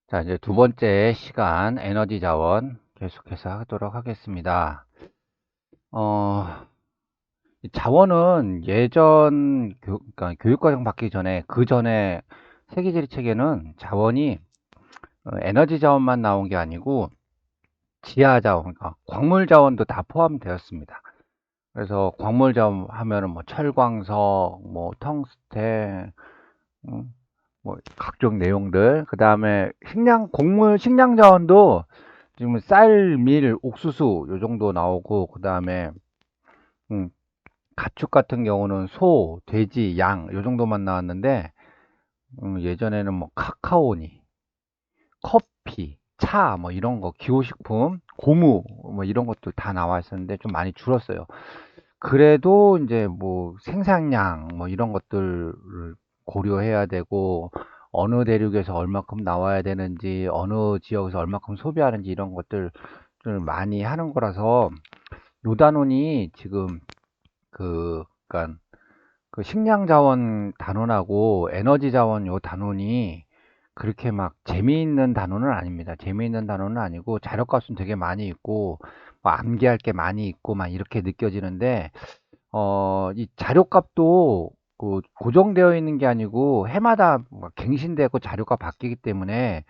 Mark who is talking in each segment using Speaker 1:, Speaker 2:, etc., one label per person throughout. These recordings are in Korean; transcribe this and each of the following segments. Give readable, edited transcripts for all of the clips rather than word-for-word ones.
Speaker 1: 자, 이제 두 번째 시간 에너지 자원 계속해서 하도록 하겠습니다. 이 자원은 예전 그러니까 교육과정 받기 전에 그 전에 세계지리 책에는 자원이 에너지 자원만 나온 게 아니고 지하 자원, 그러니까 광물 자원도 다 포함되었습니다. 그래서 광물 자원 하면은 뭐 철광석, 뭐 텅스텐, 음, 뭐 각종 내용들, 그 다음에 곡물 식량 자원도 지금 쌀, 밀, 옥수수 요 정도 나오고, 그 다음에 음, 가축 같은 경우는 소, 돼지, 양 요 정도만 나왔는데, 예전에는 뭐 카카오니, 커피, 차 뭐 이런 거, 기호식품, 고무 뭐 이런 것도 다 나와 있었는데 좀 많이 줄었어요. 그래도 이제 뭐 생산량 뭐 이런 것들을 고려해야 되고, 어느 대륙에서 얼마큼 나와야 되는지, 어느 지역에서 얼마큼 소비하는지 이런 것들을 많이 하는 거라서, 요 단원이 지금 그러니까 그 식량 자원 단원하고 에너지 자원 요 단원이 그렇게 막 재미있는 단원은 아닙니다. 재미있는 단원은 아니고 자료값은 되게 많이 있고 뭐 암기할 게 많이 있고 막 이렇게 느껴지는데, 이 자료값도 그 고정되어 있는 게 아니고 해마다 막 갱신되고 자료가 바뀌기 때문에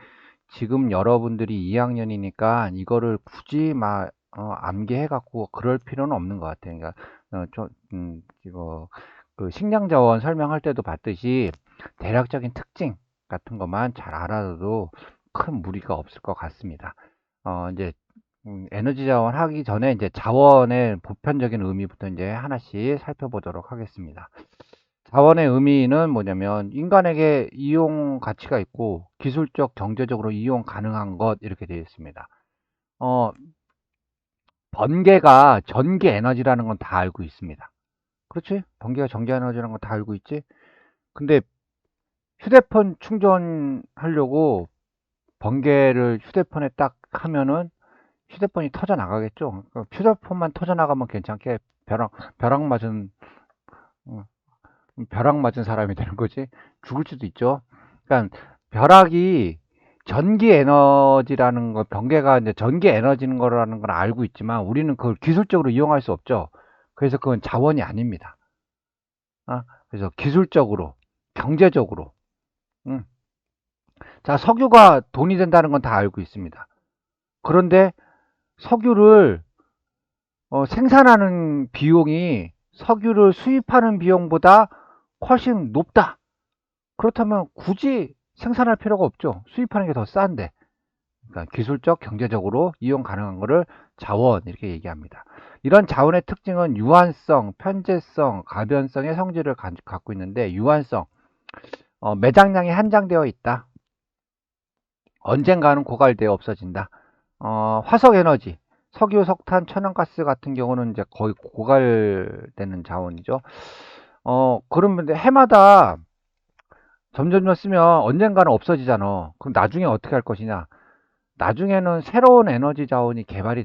Speaker 1: 지금 여러분들이 2학년이니까 이거를 굳이 막 암기해 갖고 그럴 필요는 없는 것 같아요. 그러니까 이거 그 식량 자원 설명할 때도 봤듯이 대략적인 특징 같은 것만 잘 알아도 큰 무리가 없을 것 같습니다. 이제 에너지 자원 하기 전에 이제 자원의 보편적인 의미부터 이제 하나씩 살펴보도록 하겠습니다. 자원의 의미는 뭐냐면 인간에게 이용 가치가 있고 기술적, 경제적으로 이용 가능한 것 이렇게 되어 있습니다. 어, 번개가 전기 에너지라는 건 다 알고 있습니다. 그렇지? 번개가 전기 에너지라는 건 다 알고 있지? 근데 휴대폰 충전하려고 번개를 휴대폰에 딱 하면은 휴대폰이 터져 나가겠죠? 휴대폰만 터져 나가면 괜찮게 벼락 맞은 어, 벼락 맞은 사람이 되는 거지. 죽을 수도 있죠. 그러니까 벼락이 전기 에너지라는 거, 번개가 이제 전기 에너지는 거라는 걸 알고 있지만 우리는 그걸 기술적으로 이용할 수 없죠. 그래서 그건 자원이 아닙니다. 그래서 기술적으로, 경제적으로. 음. 자, 석유가 돈이 된다는 건 다 알고 있습니다. 그런데 석유를 생산하는 비용이 석유를 수입하는 비용보다 훨씬 높다. 그렇다면 굳이 생산할 필요가 없죠. 수입하는 게 더 싼데. 그러니까 기술적, 경제적으로 이용 가능한 거를 자원 이렇게 얘기합니다. 이런 자원의 특징은 유한성, 편재성, 가변성의 성질을 갖고 있는데, 유한성, 매장량이 한정되어 있다. 언젠가는 고갈되어 없어진다. 화석 에너지, 석유, 석탄, 천연가스 같은 경우는 이제 거의 고갈되는 자원이죠. 그러면 해마다 점점점 쓰면 언젠가는 없어지잖아. 그럼 나중에 어떻게 할 것이냐? 나중에는 새로운 에너지 자원이 개발이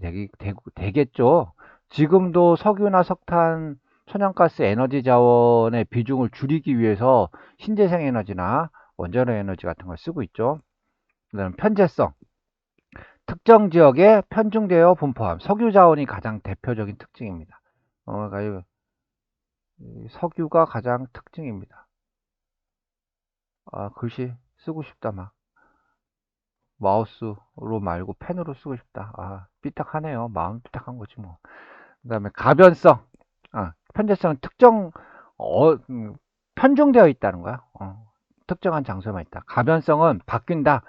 Speaker 1: 되겠죠. 지금도 석유나 석탄, 천연가스 에너지 자원의 비중을 줄이기 위해서 신재생 에너지나 원자로 에너지 같은 걸 쓰고 있죠. 그다음 편재성. 특정 지역에 편중되어 분포함. 석유 자원이 가장 대표적인 특징입니다. 그러니까 이 석유가 가장 특징입니다. 글씨 쓰고 싶다 막. 마우스로 말고 펜으로 쓰고 싶다. 삐딱하네요. 마음 삐딱한 거지 뭐. 그 다음에 가변성. 편재성은 편중되어 있다는 거야. 특정한 장소에만 있다. 가변성은 바뀐다.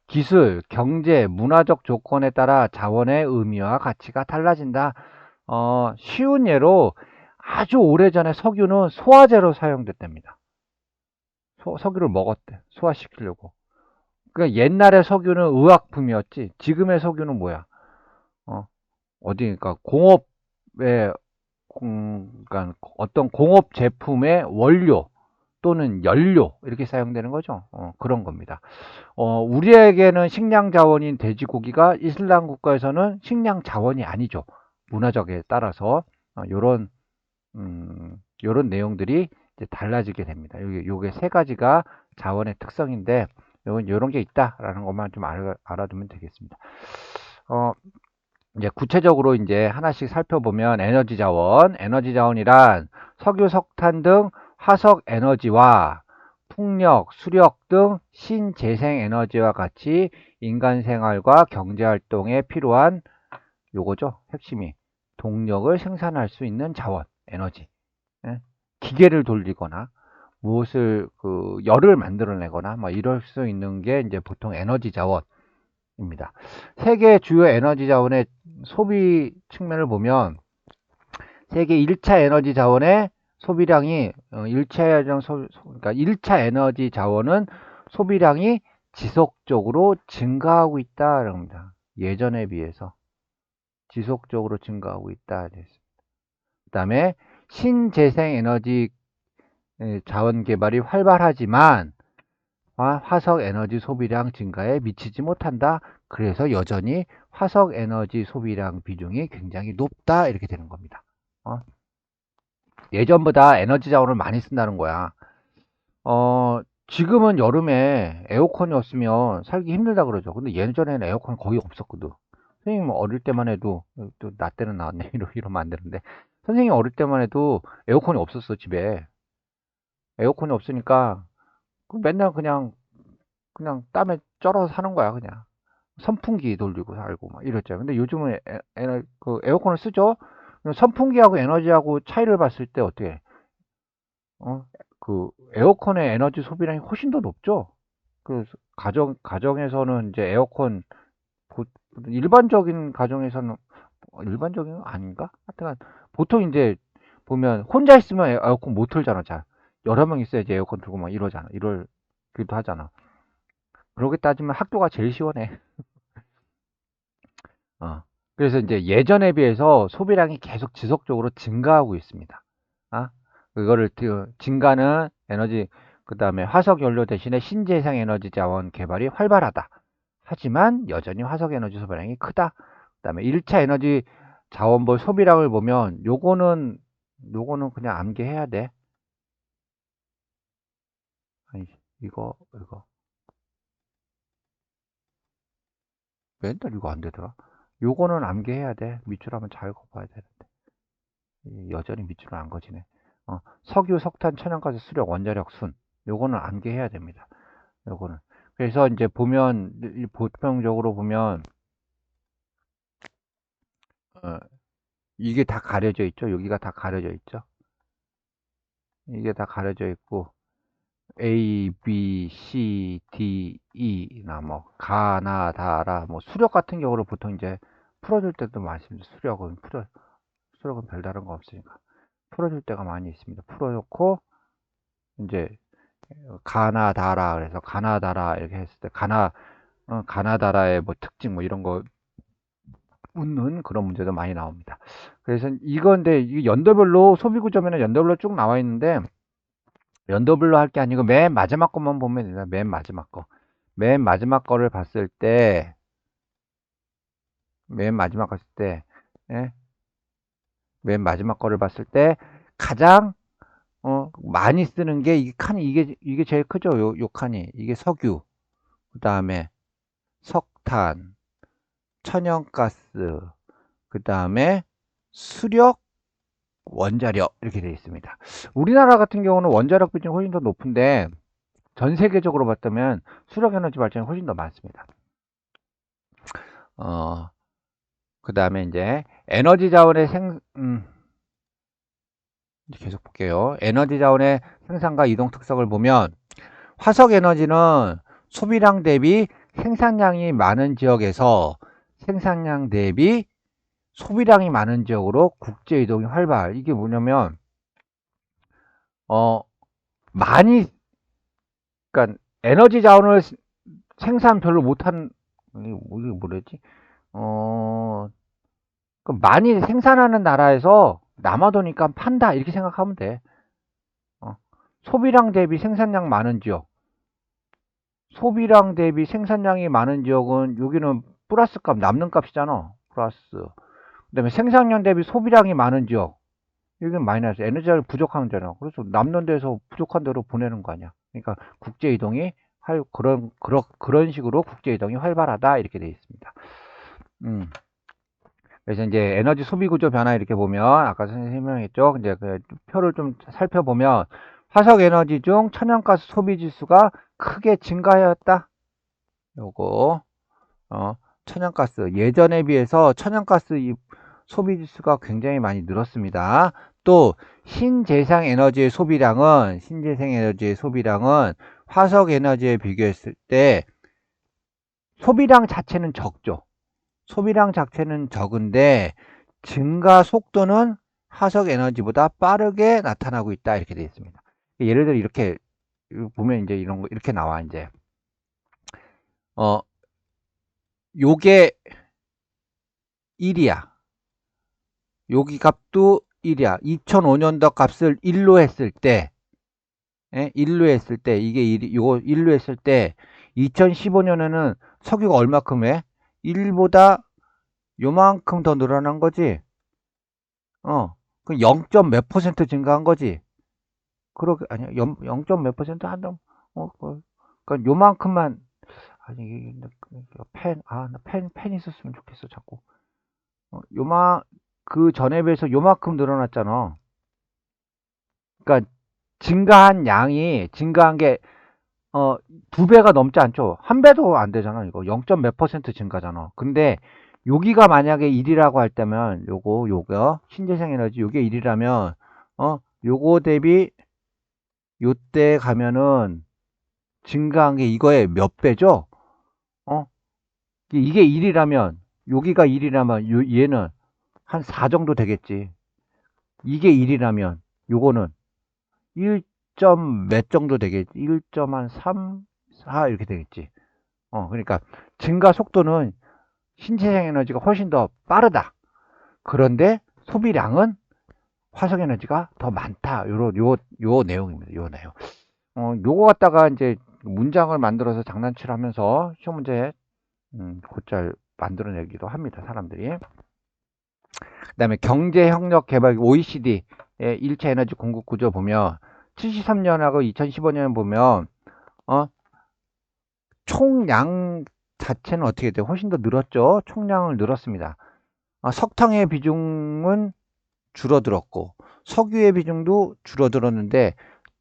Speaker 1: 기술, 경제, 문화적 조건에 따라 자원의 의미와 가치가 달라진다. 쉬운 예로 아주 오래전에 석유는 소화제로 사용됐답니다. 석유를 먹었대. 소화시키려고. 그러니까 옛날의 석유는 의약품이었지. 지금의 석유는 뭐야? 어, 그러니까 공업에, 그러니까 어떤 공업 제품의 원료 또는 연료 이렇게 사용되는 거죠. 그런 겁니다. 우리에게는 식량 자원인 돼지고기가 이슬람 국가에서는 식량 자원이 아니죠. 문화적에 따라서 요런 내용들이 이제 달라지게 됩니다. 요게 세 가지가 자원의 특성인데, 요런 게 있다라는 것만 좀 알아두면 되겠습니다. 이제 구체적으로 이제 하나씩 살펴보면 에너지 자원이란 석유, 석탄 등 화석 에너지와 풍력, 수력 등 신재생 에너지와 같이 인간 생활과 경제 활동에 필요한 요거죠. 핵심이 동력을 생산할 수 있는 자원, 에너지. 예? 기계를 돌리거나 무엇을 열을 만들어내거나 뭐 이럴 수 있는 게 이제 보통 에너지 자원입니다. 세계 주요 에너지 자원의 소비 측면을 보면 세계 1차 에너지 자원의 소비량이 1차 에너지 자원은 소비량이 지속적으로 증가하고 있다라는 겁니다. 예전에 비해서 지속적으로 증가하고 있다. 그다음에 신재생 에너지 자원 개발이 활발하지만 화석 에너지 소비량 증가에 미치지 못한다. 그래서 여전히 화석 에너지 소비량 비중이 굉장히 높다. 이렇게 되는 겁니다. 예전보다 에너지 자원을 많이 쓴다는 거야. 지금은 여름에 에어컨이 없으면 살기 힘들다 그러죠. 근데 예전에는 에어컨 거의 없었거든. 선생님 어릴 때만 해도, 또 나 때는 나왔네. 이러면 안 되는데. 선생님 어릴 때만 해도 에어컨이 없었어, 집에. 에어컨이 없으니까 맨날 그냥 땀에 쩔어서 사는 거야, 그냥. 선풍기 돌리고 살고 막 이랬죠. 근데 요즘은 에어컨을 쓰죠. 선풍기하고 에너지하고 차이를 봤을 때 어떻게? 에어컨의 에너지 소비량이 훨씬 더 높죠. 그 가정에서는 이제 에어컨 일반적인 가정에서는 일반적인 건 아닌가? 하여튼 보통 이제 보면 혼자 있으면 에어컨 못 틀잖아. 잘 여러 명 있어야지 에어컨 틀고 막 이러잖아. 이러기도 하잖아. 그렇게 따지면 학교가 제일 시원해. 그래서 이제 예전에 비해서 소비량이 계속 지속적으로 증가하고 있습니다. 그거를 증가는 에너지, 그 다음에 화석 연료 대신에 신재생 에너지 자원 개발이 활발하다. 하지만 여전히 화석 에너지 소비량이 크다. 그 다음에 1차 에너지 자원별 소비량을 보면 요거는 그냥 암기해야 돼. 아니, 이거 맨날 이거 안 되더라. 요거는 암기해야 돼. 밑줄 한번 잘 그어봐야 되는데 여전히 밑줄은 안 그어지네. 석유, 석탄, 천연가스, 수력, 원자력, 순. 요거는 암기해야 됩니다. 요거는. 그래서 이제 보면, 보편적으로 보면, 이게 다 가려져 있죠. 여기가 다 가려져 있죠. 이게 다 가려져 있고, A, B, C, D, E나 뭐, 가나, 다라, 뭐, 수력 같은 경우를 보통 이제 풀어줄 때도 많습니다. 수력은 별다른 거 없으니까. 풀어줄 때가 많이 있습니다. 풀어놓고, 이제, 가나다라, 그래서 가나다라, 이렇게 했을 때, 가나다라의 뭐 특징, 뭐 이런 거 묻는 그런 문제도 많이 나옵니다. 그래서 이건데, 이 연도별로, 소비구조면은 연도별로 쭉 나와 있는데, 연도별로 할 게 아니고 맨 마지막 것만 보면 됩니다. 맨 마지막 거. 맨 마지막 거를 봤을 때, 맨 마지막 봤을 때, 예? 맨 마지막 거를 봤을 때, 가장, 많이 쓰는 게, 이 칸이, 이게 제일 크죠. 요 칸이. 이게 석유. 그 다음에 석탄, 천연가스, 그 다음에 수력, 원자력 이렇게 되어 있습니다. 우리나라 같은 경우는 원자력 비중이 훨씬 더 높은데 전 세계적으로 봤다면 수력 에너지 발전이 훨씬 더 많습니다. 그 다음에 이제 에너지 자원의 계속 볼게요. 에너지 자원의 생산과 이동 특성을 보면 화석 에너지는 소비량 대비 생산량이 많은 지역에서 생산량 대비 소비량이 많은 지역으로 국제 이동이 활발. 이게 뭐냐면 많이, 그러니까 에너지 자원을 생산 별로 못한, 이게 뭐랬지? 많이 생산하는 나라에서 남아도니까 판다 이렇게 생각하면 돼. 소비량 대비 생산량 많은 지역, 소비량 대비 생산량이 많은 지역은 여기는 플러스 값, 남는 값이잖아. 플러스. 그다음에 생산량 대비 소비량이 많은 지역, 여기는 마이너스. 에너지가 부족하면 되잖아. 그래서 남는 데서 부족한 데로 보내는 거 아니야. 그러니까 국제 이동이 그런 식으로 국제 이동이 활발하다 이렇게 되어 있습니다. 그래서 이제 에너지 소비 구조 변화 이렇게 보면 아까 선생님이 설명했죠. 이제 그 표를 좀 살펴보면 화석 에너지 중 천연가스 소비 지수가 크게 증가하였다. 요거 천연가스 예전에 비해서 천연가스 소비 지수가 굉장히 많이 늘었습니다. 또 신재생 에너지의 소비량은 화석 에너지에 비교했을 때 소비량 자체는 적죠. 소비량 자체는 적은데 증가 속도는 화석 에너지보다 빠르게 나타나고 있다 이렇게 되어 있습니다. 예를 들어 이렇게 보면 이제 이런 거 이렇게 나와. 이제 요게 1이야. 여기 값도 1이야. 2005년도 값을 1로 했을 때, 이게 요거 1로 했을 때, 2015년에는 석유가 얼마큼 해? 1보다 요만큼 더 늘어난 거지? 그 0. 몇 % 증가한 거지? 그러게, 아니야. 0. 몇 % 한다? 그러니까 요만큼만, 아니, 펜 있었으면 좋겠어, 자꾸. 그 전에 비해서 요만큼 늘어났잖아. 그러니까 증가한 게 2배가 넘지 않죠. 1배도 안 되잖아. 이거 0. 몇 % 증가잖아. 근데 여기가 만약에 1이라고 할 때면 요거 신재생 에너지 요게 1이라면 요거 대비 요때 가면은 증가한 게 이거의 몇 배죠? 이게 1이라면 여기가 1이라면 얘는 한 4 정도 되겠지. 이게 1이라면 요거는 1. 몇 정도 되겠지. 1.3, 4 이렇게 되겠지. 그러니까 증가 속도는 신재생 에너지가 훨씬 더 빠르다. 그런데 소비량은 화석 에너지가 더 많다. 요 내용입니다. 요 내용. 요거 갖다가 이제 문장을 만들어서 장난치를 하면서 시험 문제 곧잘 만들어내기도 합니다. 사람들이. 그 다음에 경제협력개발 OECD의 1차 에너지 공급 구조 보면 73년하고 2015년 보면 총량 자체는 어떻게 돼요? 훨씬 더 늘었죠. 총량을 늘었습니다. 석탄의 비중은 줄어들었고 석유의 비중도 줄어들었는데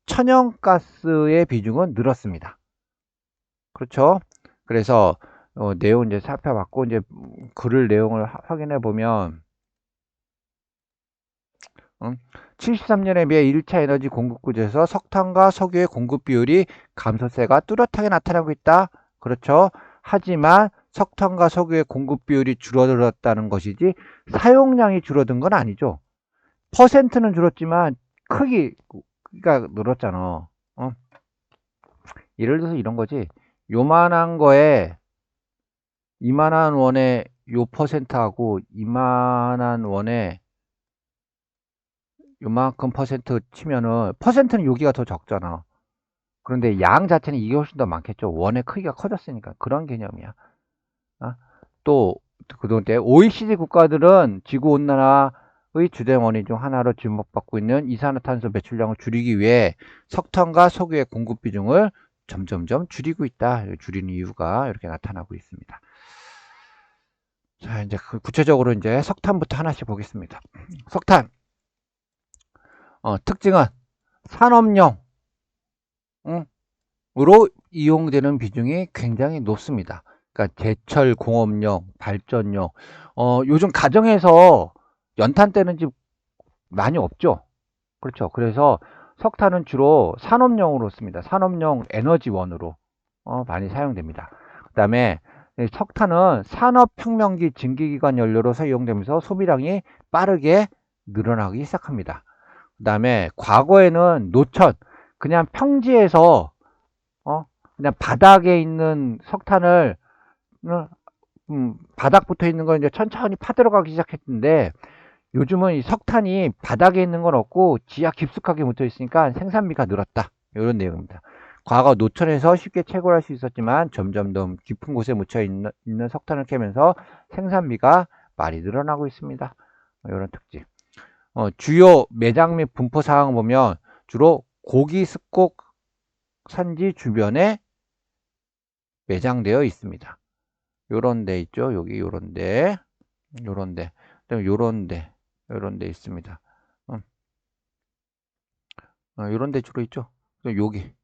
Speaker 1: 천연가스의 비중은 늘었습니다. 그렇죠? 그래서 내용 이제 살펴봤고 이제 글 내용을 확인해 보면 73년에 비해 1차 에너지 공급 구조에서 석탄과 석유의 공급 비율이 감소세가 뚜렷하게 나타나고 있다. 그렇죠. 하지만 석탄과 석유의 공급 비율이 줄어들었다는 것이지 사용량이 줄어든 건 아니죠. 퍼센트는 줄었지만 크기가 늘었잖아. 예를 들어서 이런 거지. 요만한 거에 이만한 원에 요 퍼센트하고 이만한 원에 요만큼 퍼센트 치면은 퍼센트는 여기가 더 적잖아. 그런데 양 자체는 이게 훨씬 더 많겠죠. 원의 크기가 커졌으니까. 그런 개념이야. 또 그동안 OECD 국가들은 지구온난화의 주된 원인 중 하나로 주목받고 있는 이산화탄소 배출량을 줄이기 위해 석탄과 석유의 공급 비중을 점점점 줄이고 있다. 줄이는 이유가 이렇게 나타나고 있습니다. 자, 이제 구체적으로 이제 석탄부터 하나씩 보겠습니다. 석탄. 특징은 산업용으로 이용되는 비중이 굉장히 높습니다. 그러니까 제철 공업용, 발전용. 요즘 가정에서 연탄 떼는 집 많이 없죠. 그렇죠. 그래서 석탄은 주로 산업용으로 씁니다. 산업용 에너지원으로 많이 사용됩니다. 그 다음에 석탄은 산업혁명기 증기기관 연료로서 이용되면서 소비량이 빠르게 늘어나기 시작합니다. 그 다음에 과거에는 노천, 그냥 평지에서 그냥 바닥에 있는 석탄을 바닥 붙어 있는 걸 이제 천천히 파들어가기 시작했는데 요즘은 이 석탄이 바닥에 있는 건 없고 지하 깊숙하게 묻어 있으니까 생산비가 늘었다. 이런 내용입니다. 과거 노천에서 쉽게 채굴할 수 있었지만 점점 더 깊은 곳에 묻혀 있는 석탄을 캐면서 생산비가 많이 늘어나고 있습니다. 이런 특징. 주요 매장 및 분포 사항을 보면 주로 고기 습곡 산지 주변에 매장되어 있습니다. 요런 데 있죠. 여기 요런 데, 그다음에 요런 데 있습니다. 요런 데 주로 있죠.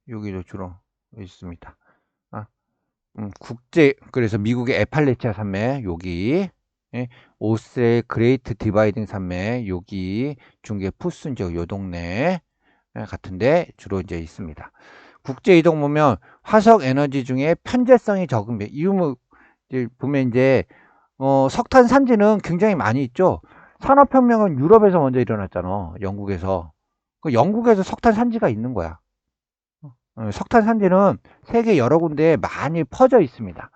Speaker 1: 여기도 주로 있습니다. 그래서 미국의 에팔레치아 산맥, 여기, 예, 오스트레일 그레이트 디바이딩 산맥, 여기, 중계 푸순저 요 동네 같은데 주로 이제 있습니다. 국제 이동 보면 화석 에너지 중에 편재성이 적은 이유 이제 보면 이제 석탄 산지는 굉장히 많이 있죠. 산업혁명은 유럽에서 먼저 일어났잖아. 영국에서. 그 영국에서 석탄 산지가 있는 거야. 석탄 산지는 세계 여러 군데에 많이 퍼져 있습니다.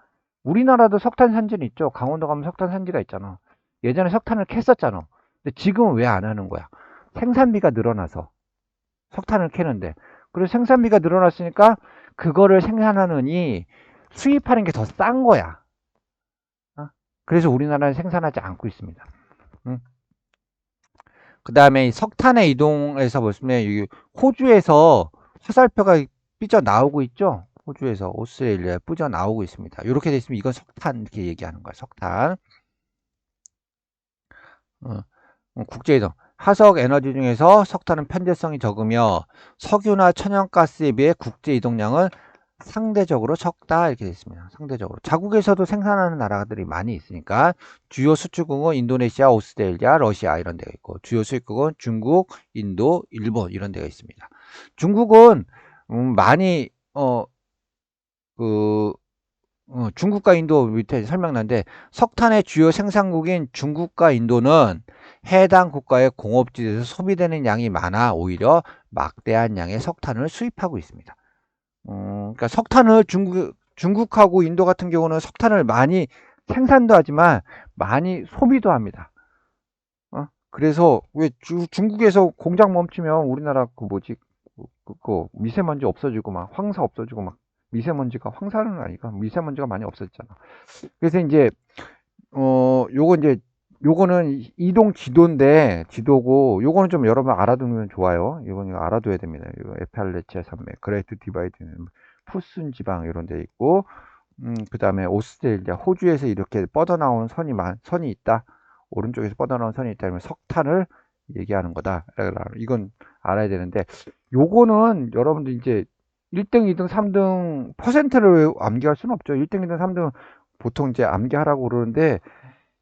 Speaker 1: 우리나라도 석탄 산지는 있죠. 강원도 가면 석탄 산지가 있잖아. 예전에 석탄을 캤었잖아. 근데 지금은 왜 안 하는 거야? 생산비가 늘어나서 석탄을 캐는데. 그래서 생산비가 늘어났으니까 그거를 생산하느니 수입하는 게 더 싼 거야. 그래서 우리나라는 생산하지 않고 있습니다. 그 다음에 석탄의 이동에서 보시면 호주에서 화살표가 삐져 나오고 있죠. 호주에서 오스트레일리아에 삐져 나오고 있습니다. 이렇게 돼 있으면 이건 석탄 이렇게 얘기하는 거야. 석탄. 국제이동. 화석 에너지 중에서 석탄은 편재성이 적으며 석유나 천연가스에 비해 국제 이동량은 상대적으로 적다 이렇게 되어 있습니다. 상대적으로. 자국에서도 생산하는 나라들이 많이 있으니까 주요 수출국은 인도네시아, 오스트레일리아, 러시아 이런 데가 있고 주요 수입국은 중국, 인도, 일본 이런 데가 있습니다. 중국은 많이 중국과 인도 밑에 설명란데 석탄의 주요 생산국인 중국과 인도는 해당 국가의 공업지대에서 소비되는 양이 많아 오히려 막대한 양의 석탄을 수입하고 있습니다. 그러니까 석탄을 중국하고 인도 같은 경우는 석탄을 많이 생산도 하지만 많이 소비도 합니다. 그래서 왜 중국에서 공장 멈추면 우리나라 그 뭐지 그 미세먼지 없어지고 막 황사 없어지고 막 미세먼지가 황사는 아니까 미세먼지가 많이 없어졌잖아. 그래서 이제 요거는 이동 지도인데 지도고 요거는 좀 여러분 알아두면 좋아요. 이거 알아둬야 됩니다. 이거 에팔레치아 산맥, 그레이트 디바이드, 푸슨 지방 이런 데 있고 그 다음에 오스트레일리아, 호주에서 이렇게 뻗어나오는 선이 있다. 오른쪽에서 뻗어나오는 선이 있다. 그러면 석탄을 얘기하는 거다. 이건 알아야 되는데 요거는 여러분들 이제 1등, 2등, 3등 퍼센트를 암기할 수는 없죠. 1등, 2등, 3등은 보통 이제 암기하라고 그러는데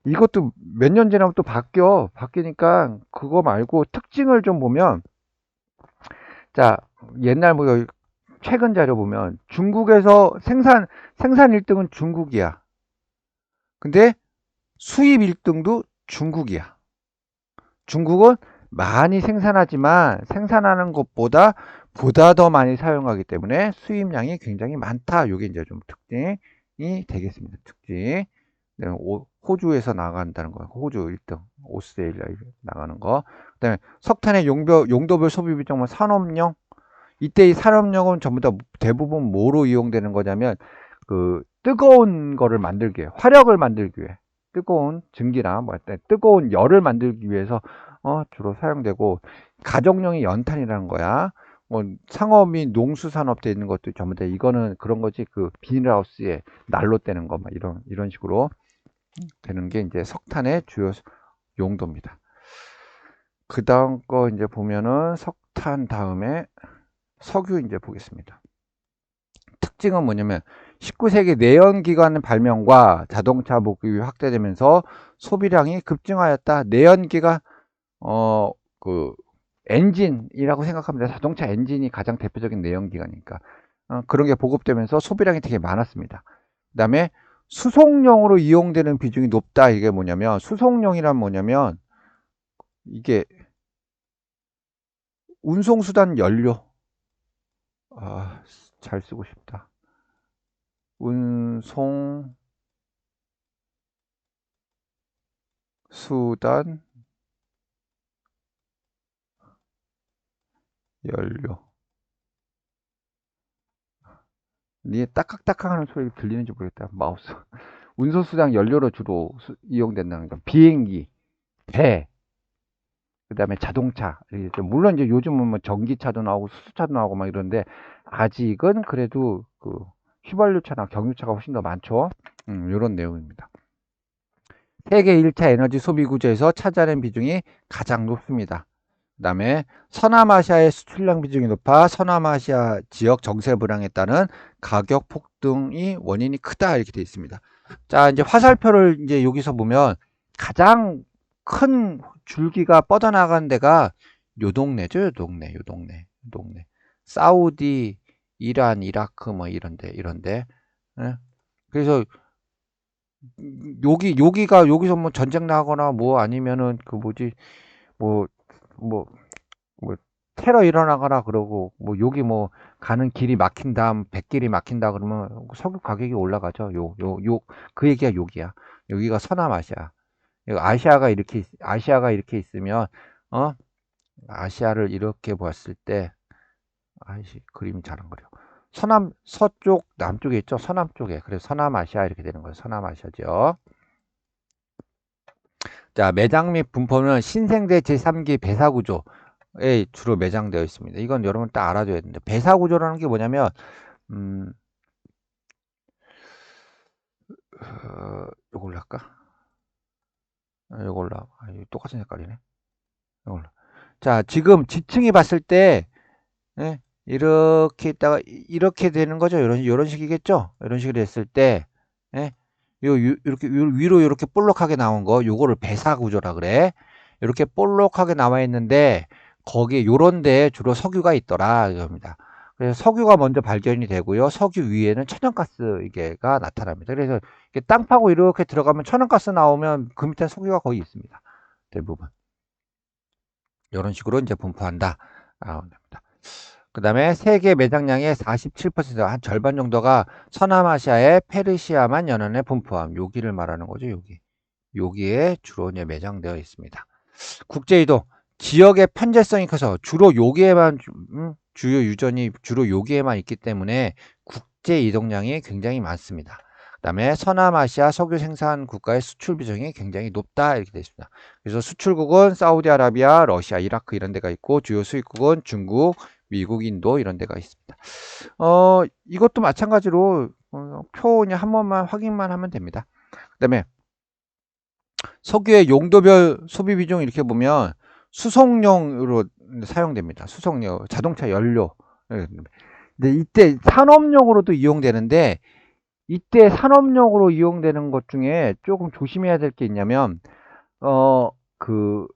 Speaker 1: 이것도 몇 년 지나면 또 바뀌니까 그거 말고 특징을 좀 보면 자 옛날 뭐 최근 자료 보면 중국에서 생산 1등은 중국이야. 근데 수입 1등도 중국이야. 중국은 많이 생산하지만 생산하는 것보다 더 많이 사용하기 때문에 수입량이 굉장히 많다. 이게 이제 좀 특징이 되겠습니다. 특징. 호주에서 나간다는 거. 호주 1등, 오스트레일리아 나가는 거. 그다음에 석탄의 용도별 소비 비중은 산업용. 이때 이 산업용은 전부 다 대부분 뭐로 이용되는 거냐면 그 뜨거운 거를 만들기 위해, 화력을 만들기 위해, 뜨거운 증기나 뭐 뜨거운 열을 만들기 위해서 주로 사용되고 가정용이 연탄이라는 거야. 뭐 상업이 농수산업 돼 있는 것도 전부 다 이거는 그런 거지. 그 비닐하우스에 난로 떼는 거 막 이런 식으로 되는 게 이제 석탄의 주요 용도입니다. 그 다음 거 이제 보면은 석탄 다음에 석유 이제 보겠습니다. 특징은 뭐냐면 19세기 내연기관 발명과 자동차 보급이 확대되면서 소비량이 급증하였다. 내연기가 그 엔진이라고 생각합니다. 자동차 엔진이 가장 대표적인 내연기관이니까 그런 게 보급되면서 소비량이 되게 많았습니다. 그 다음에 수송용으로 이용되는 비중이 높다. 이게 뭐냐면 수송용이란 뭐냐면 이게 운송수단 연료 잘 쓰고 싶다. 운송 수단 연료. 이게 딱딱딱딱 하는 소리 들리는지 모르겠다. 마우스. 운송수단 연료로 주로 이용된다는 거. 비행기, 배, 그 다음에 자동차. 물론 이제 요즘은 뭐 전기차도 나오고 수소차도 나오고 막 이런데 아직은 그래도 그 휘발유차나 경유차가 훨씬 더 많죠. 이런 내용입니다. 세계 1차 에너지 소비 구조에서 차지하는 비중이 가장 높습니다. 그 다음에 서남아시아의 수출량 비중이 높아 서남아시아 지역 정세 불황에 따른 가격 폭등이 원인이 크다 이렇게 되어 있습니다. 자, 이제 화살표를 이제 여기서 보면 가장 큰 줄기가 뻗어나간 데가 요 동네죠. 요 동네. 사우디, 이란, 이라크 뭐 이런데. 예? 그래서 여기서 뭐 전쟁 나거나 뭐 아니면은 그 뭐지 뭐 뭐 뭐 테러 일어나거나 그러고 뭐 여기 뭐 가는 길이 막힌다, 백길이 막힌다 그러면 석유 가격이 올라가죠. 그 얘기가 여기야. 여기가 서남아시아. 아시아가 이렇게 있으면 어 아시아를 이렇게 보았을 때 그림이 잘 안 그려. 서쪽, 남쪽에 있죠. 서남 쪽에. 그래서 서남아시아 이렇게 되는 거예요. 서남아시아죠. 자, 매장 및 분포는 신생대 제3기 배사구조에 주로 매장되어 있습니다. 이건 여러분 딱 알아줘야 됩니다. 배사구조라는 게 뭐냐면, 요걸로 할까? 요걸로. 똑같은 색깔이네. 요걸로. 자, 지금 지층이 봤을 때, 예, 이렇게 있다가, 이렇게 되는 거죠. 이런 식이겠죠? 이런 식으로 됐을 때, 예, 이렇게 위로 이렇게 볼록하게 나온 거 요거를 배사구조라 그래. 이렇게 볼록하게 나와 있는데 거기에 요런 데에 주로 석유가 있더라 이겁니다. 그래서 석유가 먼저 발견이 되고요. 석유 위에는 천연가스 이게가 나타납니다. 그래서 이렇게 땅 파고 이렇게 들어가면 천연가스 나오면 그 밑에 석유가 거의 있습니다. 대부분 이런 식으로 이제 분포한다. 됩니다. 그 다음에 세계 매장량의 47%, 한 절반 정도가 서남아시아의 페르시아만 연안에 분포함. 여기를 말하는 거죠, 여기에 주로 이제 매장되어 있습니다. 국제이동, 지역의 편제성이 커서 주로 여기에만, 주요 유전이 주로 여기에만 있기 때문에 국제 이동량이 굉장히 많습니다. 그 다음에 서남아시아 석유 생산 국가의 수출 비중이 굉장히 높다 이렇게 되어 있습니다. 그래서 수출국은 사우디아라비아, 러시아, 이라크 이런 데가 있고 주요 수입국은 중국, 미국, 인도 이런 데가 있습니다. 이것도 마찬가지로 표 그냥 한 번만 확인만 하면 됩니다. 그 다음에 석유의 용도별 소비 비중 이렇게 보면 수송용으로 사용됩니다. 수송용, 자동차 연료. 근데 이때 산업용으로도 이용되는데 이때 산업용으로 이용되는 것 중에 조금 조심해야 될 게 있냐면 그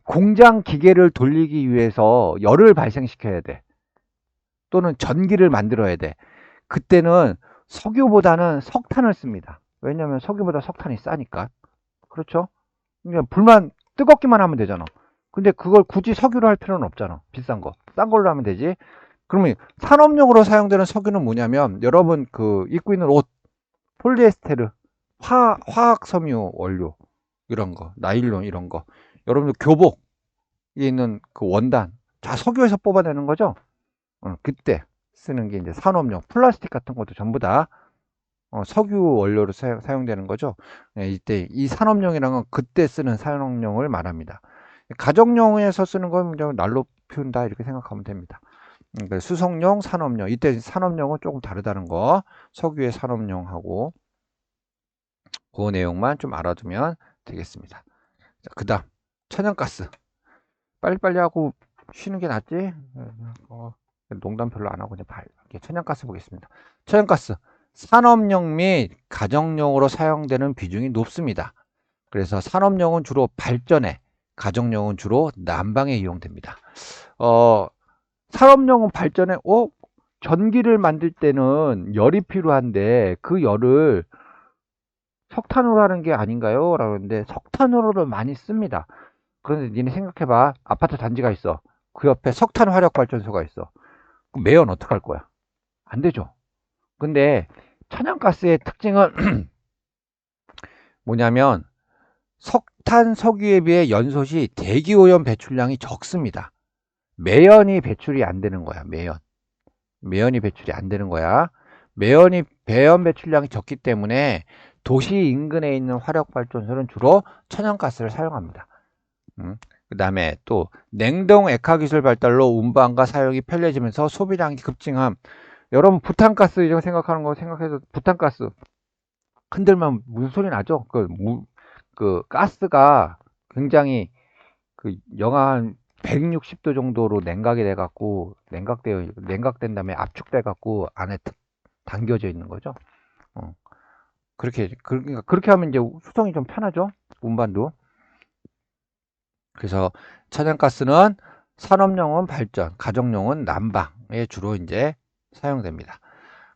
Speaker 1: 공장 기계를 돌리기 위해서 열을 발생시켜야 돼. 또는 전기를 만들어야 돼. 그때는 석유보다는 석탄을 씁니다. 왜냐하면 석유보다 석탄이 싸니까. 그렇죠? 그러니까 불만 뜨겁기만 하면 되잖아. 근데 그걸 굳이 석유로 할 필요는 없잖아. 비싼 거. 싼 걸로 하면 되지. 그러면 산업용으로 사용되는 석유는 뭐냐면 여러분 그 입고 있는 옷, 폴리에스테르, 화학 섬유 원료 이런 거, 나일론 이런 거. 여러분들 교복에 있는 그 원단 다 석유에서 뽑아내는 거죠. 그때 쓰는 게 이제 산업용 플라스틱 같은 것도 전부 다 석유 원료로 사용되는 거죠. 이때 이 산업용이라는 건 그때 쓰는 산업용을 말합니다. 가정용에서 쓰는 건 그냥 날로 피운다 이렇게 생각하면 됩니다. 수송용, 산업용. 이때 산업용은 조금 다르다는 거. 석유의 산업용하고 그 내용만 좀 알아두면 되겠습니다. 자, 그 다음 천연가스. 빨리빨리 하고 쉬는 게 낫지? 농담 별로 안 하고 그냥 천연가스 보겠습니다. 천연가스. 산업용 및 가정용으로 사용되는 비중이 높습니다. 그래서 산업용은 주로 발전에, 가정용은 주로 난방에 이용됩니다. 산업용은 발전에, 전기를 만들 때는 열이 필요한데 그 열을 석탄으로 하는 게 아닌가요? 라고 하는데 석탄으로도 많이 씁니다. 그런데 니네 생각해봐. 아파트 단지가 있어. 그 옆에 석탄 화력 발전소가 있어. 그럼 매연 어떡할 거야? 안 되죠. 근데 천연가스의 특징은 뭐냐면 석탄, 석유에 비해 연소시 대기오염 배출량이 적습니다. 매연이 배출이 안 되는 거야. 매연이 배출이 안 되는 거야. 배연 배출량이 적기 때문에 도시 인근에 있는 화력발전소는 주로 천연가스를 사용합니다. 그 다음에 또 냉동 액화 기술 발달로 운반과 사용이 편리해지면서 소비량이 급증함. 여러분 부탄가스 이런 생각하는 거 생각해서 부탄가스 흔들면 무슨 소리 나죠? 그 가스가 굉장히 그 영하 한 160도 정도로 냉각이 돼 갖고 냉각된 다음에 압축돼 갖고 안에 담겨져 있는 거죠. 어. 그러니까 그렇게 하면 이제 수송이 좀 편하죠. 운반도. 그래서 천연가스는 산업용은 발전, 가정용은 난방에 주로 이제 사용됩니다.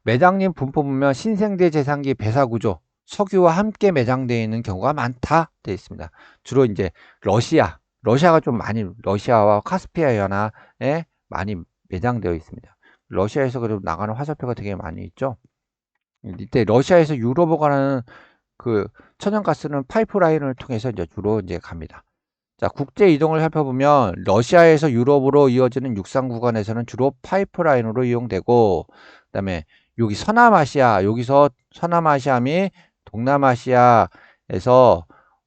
Speaker 1: 매장림 분포 보면 신생대 재산기 배사구조, 석유와 함께 매장되어 있는 경우가 많다 되어 있습니다. 주로 이제 러시아가 좀 많이, 러시아와 카스피아 연화에 많이 매장되어 있습니다. 러시아에서 그래도 나가는 화살표가 되게 많이 있죠. 이때 러시아에서 유럽으로 가는 그 천연가스는 파이프라인을 통해서 이제 주로 이제 갑니다. 자, 국제 이동을 살펴보면 러시아에서 유럽으로 이어지는 육상 구간에서는 주로 파이프라인으로 이용되고, 그다음에 여기 서남아시아, 여기서 서남아시아 및 동남아시아에서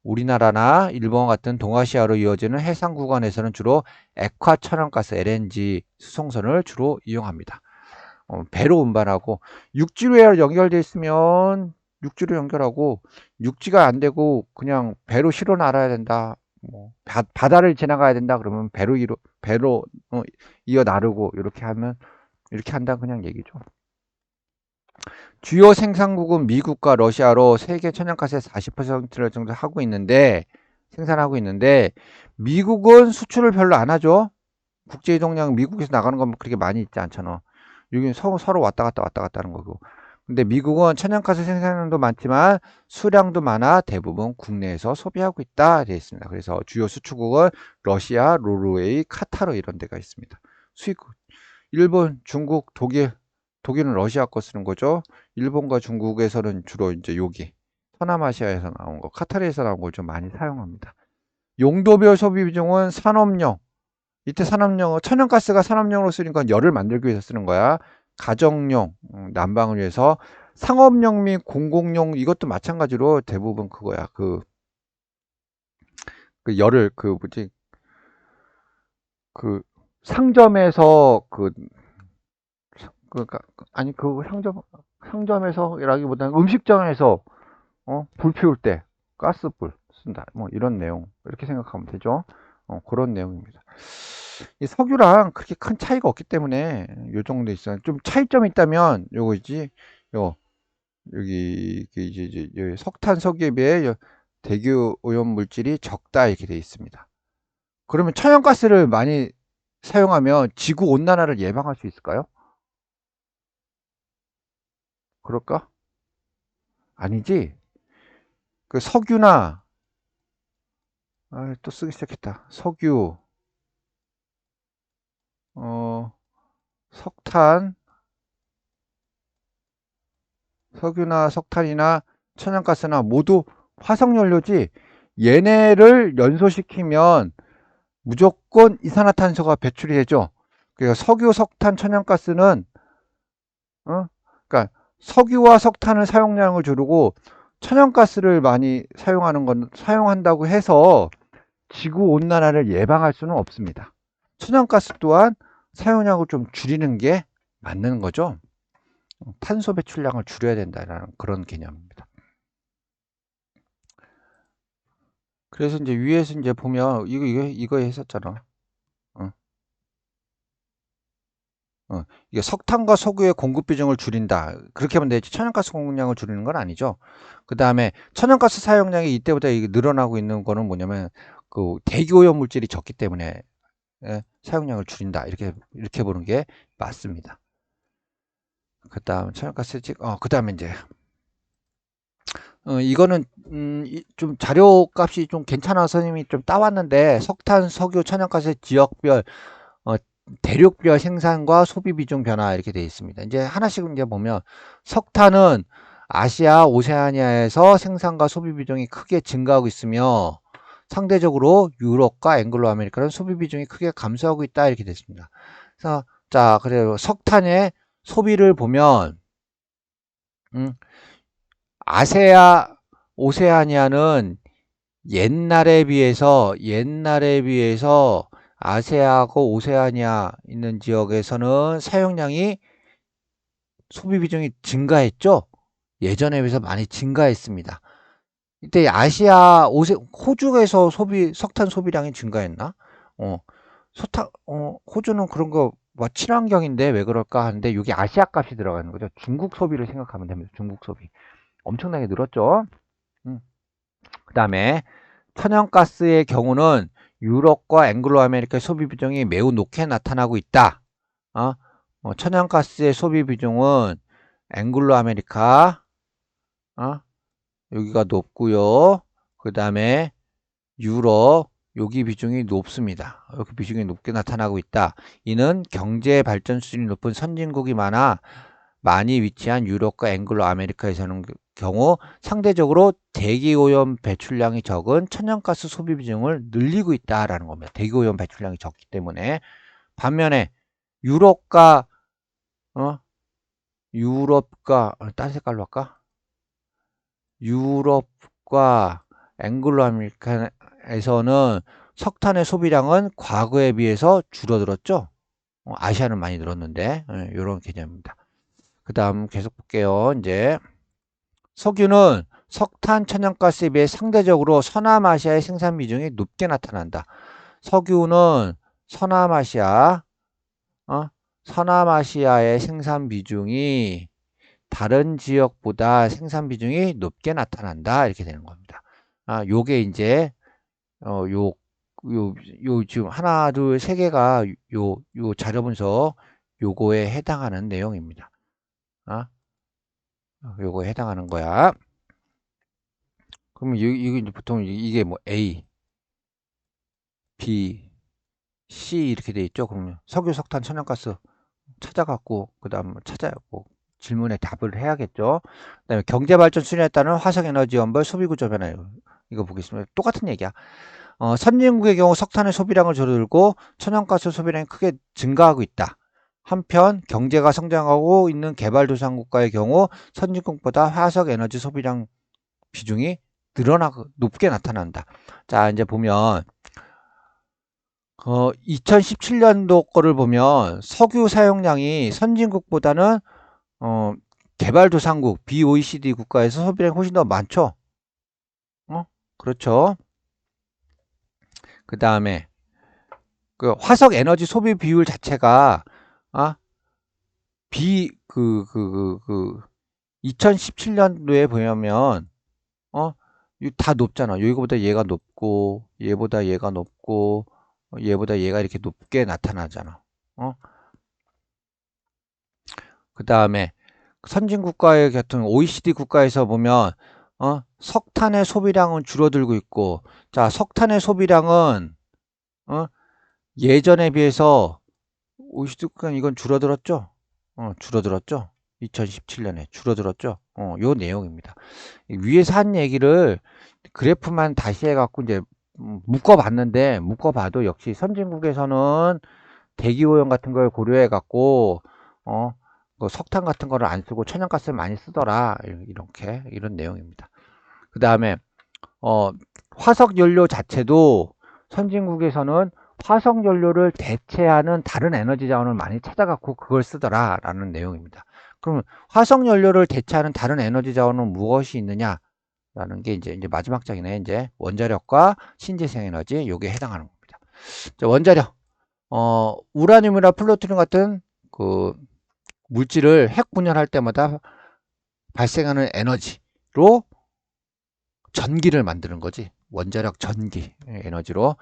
Speaker 1: 우리나라나 일본 같은 동아시아로 이어지는 해상 구간에서는 주로 액화 천연가스 LNG 수송선을 주로 이용합니다. 배로 운반하고, 육지로 연결되어 있으면 육지로 연결하고, 육지가 안 되고 그냥 배로 실어 날아야 된다. 뭐 바다를 지나가야 된다 그러면 배로 이어 나르고 이렇게 한다 그냥 얘기죠. 주요 생산국은 미국과 러시아로 세계 천연가스의 40%를 정도 생산하고 있는데 미국은 수출을 별로 안 하죠. 국제 이동량 미국에서 나가는 건 그렇게 많이 있지 않잖아. 여기 서로 왔다 갔다 하는 거고. 근데 미국은 천연가스 생산량도 많지만 수량도 많아 대부분 국내에서 소비하고 있다 되어 있습니다. 그래서 주요 수출국은 러시아, 노르웨이, 카타르 이런 데가 있습니다. 수입국 일본, 중국, 독일은 러시아 거 쓰는 거죠. 일본과 중국에서는 주로 이제 여기 서남아시아에서 나온 거, 카타르에서 나온 걸 좀 많이 사용합니다. 용도별 소비 비중은 산업용. 이때 산업용, 천연가스가 산업용으로 쓰는 건 열을 만들기 위해서 쓰는 거야. 가정용, 난방을 위해서. 상업용 및 공공용 이것도 마찬가지로 대부분 그거야. 그 열을 그 상점에서 아니 그 상점에서라기보다는 음식점에서 불 피울 때 가스불 쓴다. 뭐 이런 내용 이렇게 생각하면 되죠. 그런 내용입니다. 이 석유랑 그렇게 큰 차이가 없기 때문에 요 정도 있어요. 좀 차이점이 있다면 요거지. 여기 이제 여기 석탄 석유에 비해 대기 오염 물질이 적다 이렇게 되어 있습니다. 그러면 천연가스를 많이 사용하면 지구 온난화를 예방할 수 있을까요? 그럴까? 아니지. 그 석유나 또 쓰기 시작했다. 어, 석탄, 석유나 석탄이나 천연가스나 모두 화석연료지. 얘네를 연소시키면 무조건 이산화탄소가 배출이 되죠. 그러니까 석유, 석탄, 천연가스는 그러니까 석유와 석탄을 사용량을 줄이고 천연가스를 많이 사용한다고 해서 지구 온난화를 예방할 수는 없습니다. 천연가스 또한 사용량을 좀 줄이는 게 맞는 거죠. 탄소 배출량을 줄여야 된다는 그런 개념입니다. 그래서 이제 위에서 이제 보면 이거 했었잖아. 이게 석탄과 석유의 공급 비중을 줄인다. 그렇게 하면 되지. 천연가스 공급량을 줄이는 건 아니죠. 그 다음에 천연가스 사용량이 이때보다 늘어나고 있는 거는 뭐냐면 그 대기오염 물질이 적기 때문에 사용량을 줄인다. 이렇게 보는 게 맞습니다. 그 다음 천연가스 그 다음에 이제 이거는 좀 자료 값이 좀 괜찮아서 선생님이 좀 따왔는데 석탄, 석유, 천연가스 지역별 대륙별 생산과 소비 비중 변화 이렇게 되어 있습니다. 이제 하나씩 이제 보면 석탄은 아시아, 오세아니아에서 생산과 소비 비중이 크게 증가하고 있으며 상대적으로 유럽과 앵글로 아메리카는 소비 비중이 크게 감소하고 있다 이렇게 됐습니다. 그래서 자, 그래요. 석탄의 소비를 보면 오세아니아는 옛날에 비해서 아세아하고 오세아니아 있는 지역에서는 사용량이
Speaker 2: 소비 비중이 증가했죠? 예전에 비해서 많이 증가했습니다. 이때 호주에서 석탄 소비량이 증가했나? 어, 호주는 그런 거, 뭐, 친환경인데 왜 그럴까 하는데, 여기 아시아 값이 들어가는 거죠. 중국 소비를 생각하면 됩니다. 중국 소비. 엄청나게 늘었죠? 그 다음에, 천연가스의 경우는 유럽과 앵글로 아메리카의 소비 비중이 매우 높게 나타나고 있다. 천연가스의 소비 비중은 앵글로 아메리카, 여기가 높고요. 그 다음에 유럽, 여기 비중이 높습니다. 여기 비중이 높게 나타나고 있다. 이는 경제 발전 수준이 높은 선진국이 많이 위치한 유럽과 앵글로 아메리카에서는 경우 상대적으로 대기오염 배출량이 적은 천연가스 소비 비중을 늘리고 있다라는 겁니다. 대기오염 배출량이 적기 때문에. 반면에 유럽과 딴 색깔로 할까? 유럽과 앵글로 아메리카에서는 석탄의 소비량은 과거에 비해서 줄어들었죠. 아시아는 많이 늘었는데 이런 개념입니다. 그 다음 계속 볼게요. 이제 석유는 석탄 천연가스에 비해 상대적으로 서남아시아의 생산 비중이 높게 나타난다. 석유는 서남아시아의 생산 비중이 다른 지역보다 생산 비중이 높게 나타난다. 이렇게 되는 겁니다. 요게 이제, 지금 하나, 둘, 세 개가 요 자료 분석 요거에 해당하는 내용입니다. 요거에 해당하는 거야. 그러면 이게 이제 보통 이게 뭐 A, B, C 이렇게 돼 있죠. 그러면 석유, 석탄, 천연가스 찾아갖고 그다음 뭐 질문에 답을 해야겠죠. 그다음에 경제발전 수준에 따른 화석에너지 연발 소비구조 변화 이거 보겠습니다. 똑같은 얘기야. 선진국의 경우 석탄의 소비량을 줄어들고 천연가스 소비량이 크게 증가하고 있다. 한편 경제가 성장하고 있는 개발도상국가의 경우 선진국보다 화석에너지 소비량 비중이 높게 나타난다. 자, 이제 보면 2017년도 거를 보면 석유 사용량이 선진국보다는 개발도상국 BOECD 국가에서 소비량이 훨씬 더 많죠. 그렇죠. 그 다음에 그 화석 에너지 소비 비율 자체가 2017년도에 보면 다 높잖아. 여기보다 얘가 높고 얘보다 얘가 높고 얘보다 얘가 이렇게 높게 나타나잖아. 그 다음에 선진국가의 같은 OECD 국가에서 보면 석탄의 소비량은 줄어들고 있고, 자, 석탄의 소비량은 예전에 비해서 OECD 국가는 이건 줄어들었죠? 줄어들었죠? 2017년에 줄어들었죠? 요 내용입니다. 위에서 한 얘기를 그래프만 다시 해갖고 이제 묶어봤는데, 묶어봐도 역시 선진국에서는 대기오염 같은 걸 고려해갖고, 그 석탄 같은 거를 안 쓰고 천연가스를 많이 쓰더라. 이런 내용입니다. 그 다음에, 화석 연료 자체도 선진국에서는 화석 연료를 대체하는 다른 에너지 자원을 많이 찾아갖고 그걸 쓰더라. 라는 내용입니다. 그러면 화석 연료를 대체하는 다른 에너지 자원은 무엇이 있느냐? 라는 게 이제 마지막 장이네. 이제 원자력과 신재생 에너지, 요게 해당하는 겁니다. 자, 원자력. 우라늄이나 플루토늄 같은 그 물질을 핵 분열할 때마다 발생하는 에너지로 전기를 만드는 거지. 원자력 전기 에너지로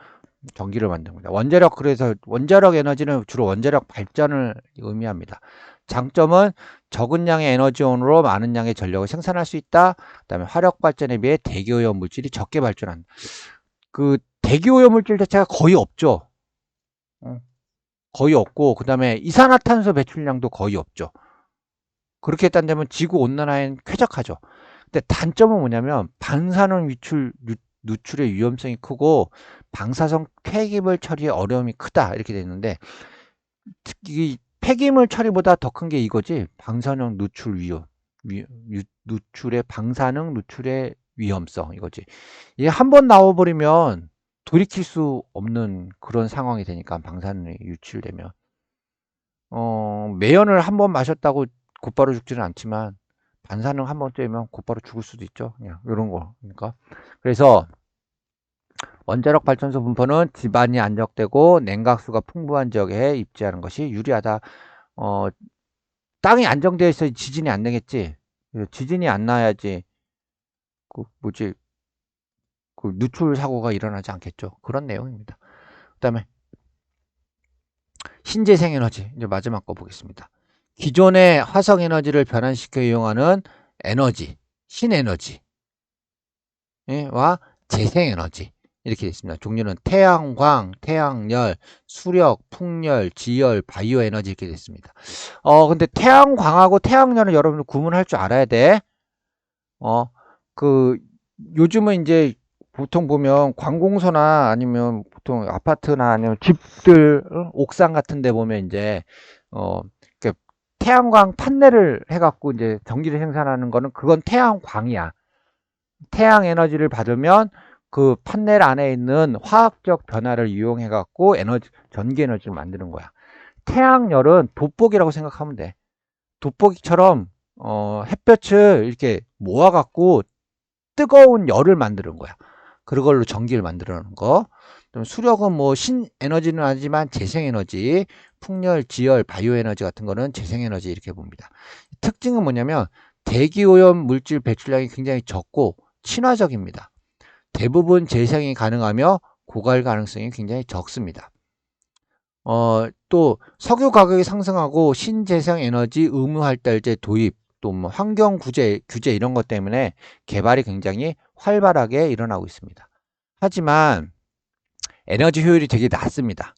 Speaker 2: 전기를 만드는 겁니다. 그래서 원자력 에너지는 주로 원자력 발전을 의미합니다. 장점은 적은 양의 에너지원으로 많은 양의 전력을 생산할 수 있다. 그다음에 화력 발전에 비해 대기오염 물질이 적게 발전한다. 그 대기오염 물질 자체가 거의 없죠. 거의 없고, 그 다음에 이산화탄소 배출량도 거의 없죠. 그렇게 따지면 지구 온난화엔 쾌적하죠. 근데 단점은 뭐냐면 방사능 누출의 위험성이 크고 방사성 폐기물 처리의 어려움이 크다 이렇게 돼 있는데, 특히 폐기물 처리보다 더 큰 게 이거지. 방사능 방사능 누출의 위험성 이거지. 이게 한번 나와버리면 돌이킬 수 없는 그런 상황이 되니까, 방사능이 유출되면 매연을 한번 마셨다고 곧바로 죽지는 않지만 반사능 한번 쬐면 곧바로 죽을 수도 있죠. 그냥 이런 거. 그러니까 그래서 원자력 발전소 분포는 지반이 안정되고 냉각수가 풍부한 지역에 입지하는 것이 유리하다. 어, 땅이 안정되어 있어 지진이 안 나겠지. 지진이 안 나야지 그 뭐지 그 누출 사고가 일어나지 않겠죠. 그런 내용입니다. 그다음에 신재생 에너지 이제 마지막 거 보겠습니다. 기존의 화석 에너지를 변환시켜 이용하는 에너지, 신에너지와 재생 에너지 이렇게 되어 있습니다. 종류는 태양광, 태양열, 수력, 풍열, 지열, 바이오 에너지 이렇게 되어 있습니다. 근데 태양광하고 태양열은 여러분들 구분할 줄 알아야 돼. 그 요즘은 이제 보통 보면 관공서나 아니면 보통 아파트나 아니면 집들 옥상 같은 데 보면 이제 이렇게 태양광 판넬을 해갖고 이제 전기를 생산하는 거는 그건 태양광이야. 태양 에너지를 받으면 그 판넬 안에 있는 화학적 변화를 이용해 갖고 전기 에너지를 만드는 거야. 태양열은 돋보기라고 생각하면 돼. 돋보기처럼 햇볕을 이렇게 모아 갖고 뜨거운 열을 만드는 거야. 그걸로 전기를 만들어내는 거. 수력은 뭐 신에너지는 아니지만 재생에너지, 풍열, 지열, 바이오에너지 같은 거는 재생에너지 이렇게 봅니다. 특징은 뭐냐면 대기오염 물질 배출량이 굉장히 적고 친화적입니다. 대부분 재생이 가능하며 고갈 가능성이 굉장히 적습니다. 또 석유 가격이 상승하고 신재생 에너지 의무 할달제 도입, 또 뭐 환경 규제 이런 것 때문에 개발이 굉장히 활발하게 일어나고 있습니다. 하지만 에너지 효율이 되게 낮습니다.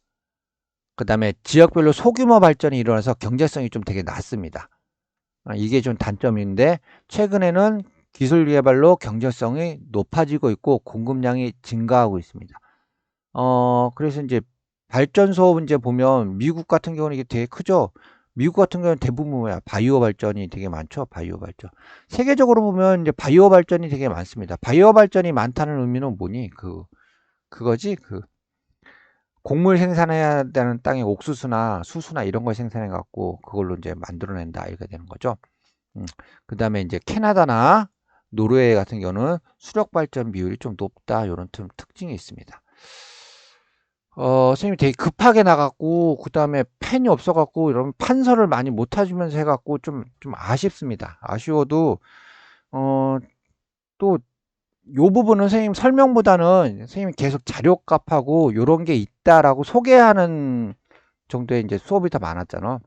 Speaker 2: 그 다음에 지역별로 소규모 발전이 일어나서 경제성이 좀 되게 낮습니다. 이게 좀 단점인데 최근에는 기술 개발로 경제성이 높아지고 있고 공급량이 증가하고 있습니다. 그래서 이제 발전소 문제 보면 미국 같은 경우는 이게 되게 크죠. 미국 같은 경우는 대부분 뭐야? 바이오 발전이 되게 많죠. 바이오 발전. 세계적으로 보면 이제 바이오 발전이 되게 많습니다. 바이오 발전이 많다는 의미는 뭐니? 그거지. 곡물 생산해야 되는 땅에 옥수수나 수수나 이런 걸 생산해 갖고 그걸로 이제 만들어낸다 이렇게 되는 거죠. 그다음에 이제 캐나다나 노르웨이 같은 경우는 수력 발전 비율이 좀 높다 이런 특징이 있습니다. 선생님이 되게 급하게 나갔고 그다음에 펜이 없어 갖고 이런 판서를 많이 못 해주면서 해갖고 좀 아쉽습니다. 아쉬워도 또 요 부분은 선생님 설명보다는 선생님이 계속 자료값하고 요런 게 있다라고 소개하는 정도의 이제 수업이 더 많았잖아.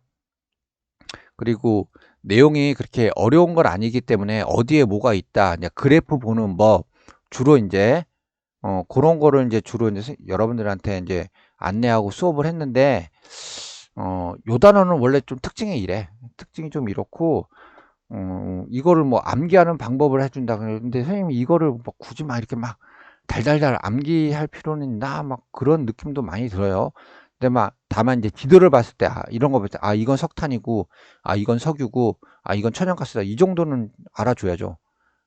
Speaker 2: 그리고 내용이 그렇게 어려운 건 아니기 때문에 어디에 뭐가 있다, 이제 그래프 보는 법, 주로 이제 그런 거를 이제 주로 이제 여러분들한테 이제 안내하고 수업을 했는데, 요 단어는 원래 좀 특징이 이래. 특징이 좀 이렇고, 이거를 뭐 암기하는 방법을 해준다. 그런데 선생님이 이거를 뭐 굳이 막 이렇게 막 달달달 암기할 필요는 있나? 막 그런 느낌도 많이 들어요. 근데 막 다만 이제 지도를 봤을 때, 이런 거 볼 때, 이건 석탄이고, 이건 석유고, 이건 천연가스다. 이 정도는 알아줘야죠.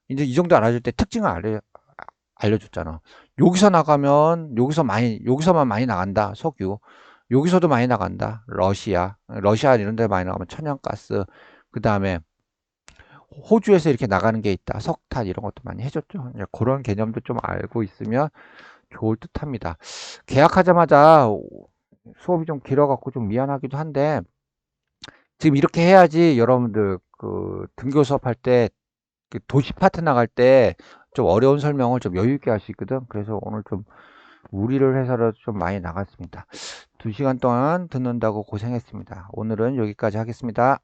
Speaker 2: 이제 이 정도 알아줄 때 특징을 알려줬잖아. 여기서 나가면 여기서만 많이 나간다. 석유. 여기서도 많이 나간다. 러시아 이런 데 많이 나가면 천연가스. 그 다음에 호주에서 이렇게 나가는 게 있다. 석탄 이런 것도 많이 해줬죠. 그런 개념도 좀 알고 있으면 좋을 듯 합니다. 계약하자마자 수업이 좀 길어갖고 좀 미안하기도 한데, 지금 이렇게 해야지 여러분들 그 등교 수업할 때 그 도시 파트 나갈 때 좀 어려운 설명을 좀 여유 있게 할 수 있거든. 그래서 오늘 좀 무리를 해서라도 좀 많이 나갔습니다. 2시간 동안 듣는다고 고생했습니다. 오늘은 여기까지 하겠습니다.